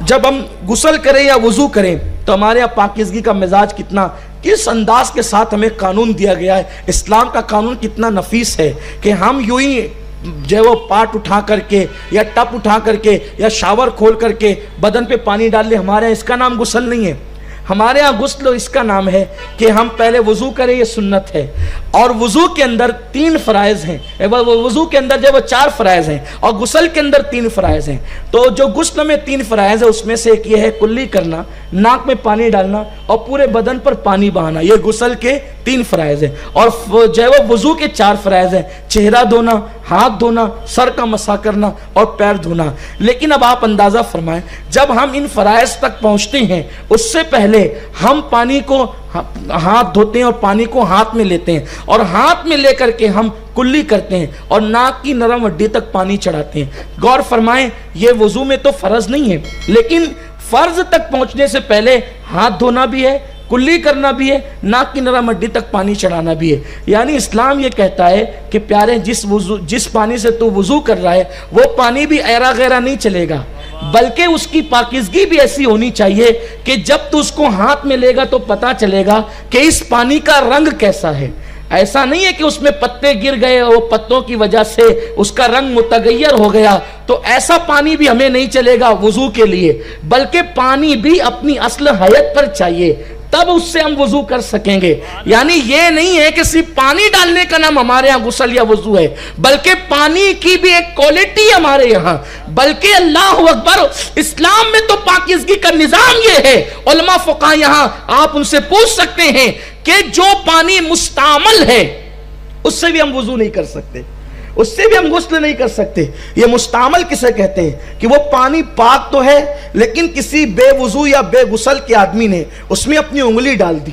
جب ہم غسل کریں یا وضو کریں تو ہمارے یہاں پاکیزگی کا مزاج کتنا، کس انداز کے ساتھ ہمیں قانون دیا گیا ہے. اسلام کا قانون کتنا نفیس ہے کہ ہم یوں ہی جو وہ پاٹ اٹھا کر کے یا ٹپ اٹھا کر کے یا شاور کھول کر کے بدن پہ پانی ڈال لیں. ہمارے یہاں اس کا نام غسل نہیں ہے. ہمارے ہاں غسل اس کا نام ہے کہ ہم پہلے وضو کریں، یہ سنت ہے. اور وضو کے اندر 3 فرائض ہیں. وضو کے اندر جو وہ 4 فرائض ہیں اور غسل کے اندر 3 فرائض ہیں. تو جو غسل میں 3 فرائض ہے اس میں سے ایک یہ ہے کلی کرنا، ناک میں پانی ڈالنا اور پورے بدن پر پانی بہانا. یہ غسل کے 3 فرائض ہیں. اور جو ہے وہ وضو کے 4 فرائض ہیں، چہرہ دھونا، ہاتھ دھونا، سر کا مسح کرنا اور پیر دھونا. لیکن اب آپ اندازہ فرمائیں، جب ہم ان فرائض تک پہنچتے ہیں اس سے پہلے ہم پانی کو ہاتھ دھوتے ہیں اور پانی کو ہاتھ میں لیتے ہیں اور ہاتھ میں لے کر کے ہم کلی کرتے ہیں اور ناک کی نرم ہڈی تک پانی چڑھاتے ہیں. غور فرمائیں، یہ وضو میں تو فرض نہیں ہے، لیکن فرض تک پہنچنے سے پہلے ہاتھ دھونا بھی ہے، کلی کرنا بھی ہے، ناک کی نرم ہڈی تک پانی چڑھانا بھی ہے. یعنی اسلام یہ کہتا ہے کہ پیارے جس پانی سے تو وضو کر رہا ہے وہ پانی بھی ایرا غیرہ نہیں چلے گا، بلکہ اس کی پاکیزگی بھی ایسی ہونی چاہیے کہ جب تو اس کو ہاتھ میں لے گا تو پتا چلے گا کہ اس پانی کا رنگ کیسا ہے. ایسا نہیں ہے کہ اس میں پتے گر گئے اور پتوں کی وجہ سے اس کا رنگ متغیر ہو گیا. تو ایسا پانی بھی ہمیں نہیں چلے گا وضو کے لیے، بلکہ پانی بھی اپنی اصل حیت پر چاہیے، تب اس سے ہم وضو کر سکیں گے. یعنی یہ نہیں ہے کہ صرف پانی ڈالنے کا نام ہمارے ہاں غسل یا وضو ہے، بلکہ پانی کی بھی ایک کوالٹی ہمارے یہاں. بلکہ اللہ اکبر، اسلام میں تو پاکیزگی کا نظام یہ ہے. علماء فقہاء یہاں آپ ان سے پوچھ سکتے ہیں کہ جو پانی مستعمل ہے اس سے بھی ہم وضو نہیں کر سکتے، اس سے بھی ہم غسل نہیں کر سکتے. یہ مستعمل کسے کہتے ہیں کہ وہ پانی پاک تو ہے لیکن کسی بے وضو یا بے غسل کے آدمی نے اس میں اپنی انگلی ڈال دی،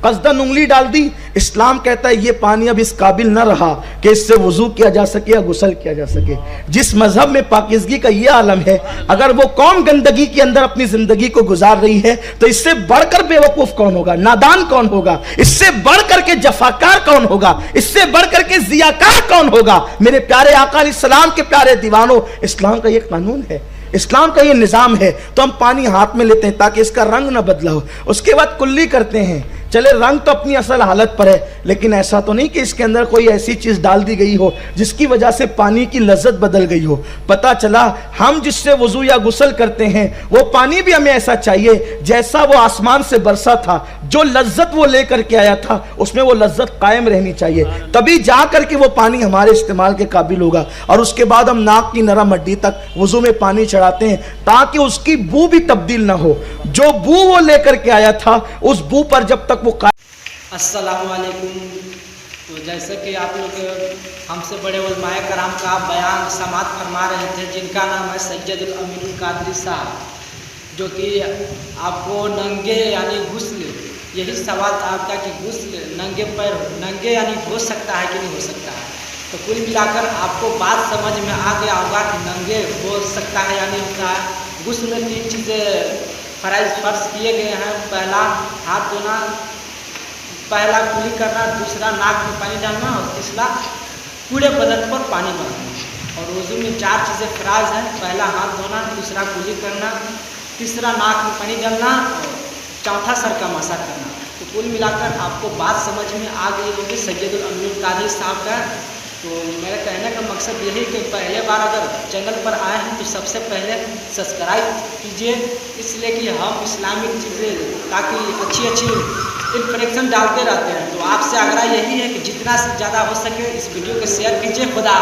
قصداً انگلی ڈال دی. اسلام کہتا ہے یہ پانی اب اس قابل نہ رہا کہ اس سے وضو کیا جا سکے یا غسل کیا جا سکے. جس مذہب میں پاکیزگی کا یہ عالم ہے، اگر وہ قوم گندگی کے اندر اپنی زندگی کو گزار رہی ہے تو اس سے بڑھ کر بے وقوف کون ہوگا، نادان کون ہوگا، اس سے بڑھ کر کے جفاکار کون ہوگا، اس سے بڑھ کر کے ضیاکار کون ہوگا. میرے پیارے آقا علیہ السلام کے پیارے دیوانوں، اسلام کا یہ قانون ہے، اسلام کا یہ نظام ہے. تو ہم پانی ہاتھ میں لیتے ہیں تاکہ اس کا رنگ نہ بدلا ہو. اس کے بعد کلی کرتے ہیں. چلے رنگ تو اپنی اصل حالت پر ہے، لیکن ایسا تو نہیں کہ اس کے اندر کوئی ایسی چیز ڈال دی گئی ہو جس کی وجہ سے پانی کی لذت بدل گئی ہو. پتہ چلا ہم جس سے وضو یا غسل کرتے ہیں وہ پانی بھی ہمیں ایسا چاہیے جیسا وہ آسمان سے برسا تھا، جو لذت وہ لے کر کے آیا تھا اس میں وہ لذت قائم رہنی چاہیے، تبھی جا کر کے وہ پانی ہمارے استعمال کے قابل ہوگا. اور اس کے بعد ہم ناک کی نرم ہڈی تک وضو میں پانی چڑھاتے ہیں تاکہ اس کی بو بھی تبدیل نہ ہو. جو بو وہ لے کر کے آیا تھا اس بو پر جب تک وہ السلام علیکم. تو جیسے کہ آپ لوگ ہم سے بڑے علماء کرام کا بیان سماعت فرما رہے تھے، جن کا نام ہے سید الامین القادری صاحب، جو کہ آپ کو ننگے یعنی غسل، یہی سوال تھا آپ کا کہ غسل ننگے پیر ننگے یعنی ہو سکتا ہے کہ نہیں ہو سکتا ہے. تو کل ملا کر آپ کو بات سمجھ میں آ گیا ہوگا کہ ننگے ہو سکتا ہے یا نہیں ہوتا ہے. غسل میں 3 چیزیں فرض کیے گئے ہیں. پہلا ہاتھ دھونا، پہلا کلی کرنا، دوسرا ناک میں پانی ڈالنا اور تیسرا پورے بدن پر پانی بہانا. اور وضو میں 4 چیزیں فرائض ہیں. پہلا ہاتھ دھونا، دوسرا کلی کرنا، تیسرا ناک میں پانی ڈالنا اور چوتھا سر کا مسح کرنا. تو کل ملا کر آپ کو بات سمجھ میں آ گئی ہوگی سید الامین القادری صاحب کا. تو میرے کہنے کا مقصد یہی کہ پہلے بار اگر چینل پر آئے ہیں تو سب سے پہلے سبسکرائب کیجئے، اس لیے کہ ہم اسلامک چیزیں تاکہ اچھی انفارمیشن ڈالتے رہتے ہیں. تو آپ سے آگرہ یہی ہے کہ جتنا زیادہ ہو سکے اس ویڈیو کو شیئر کیجئے. خدا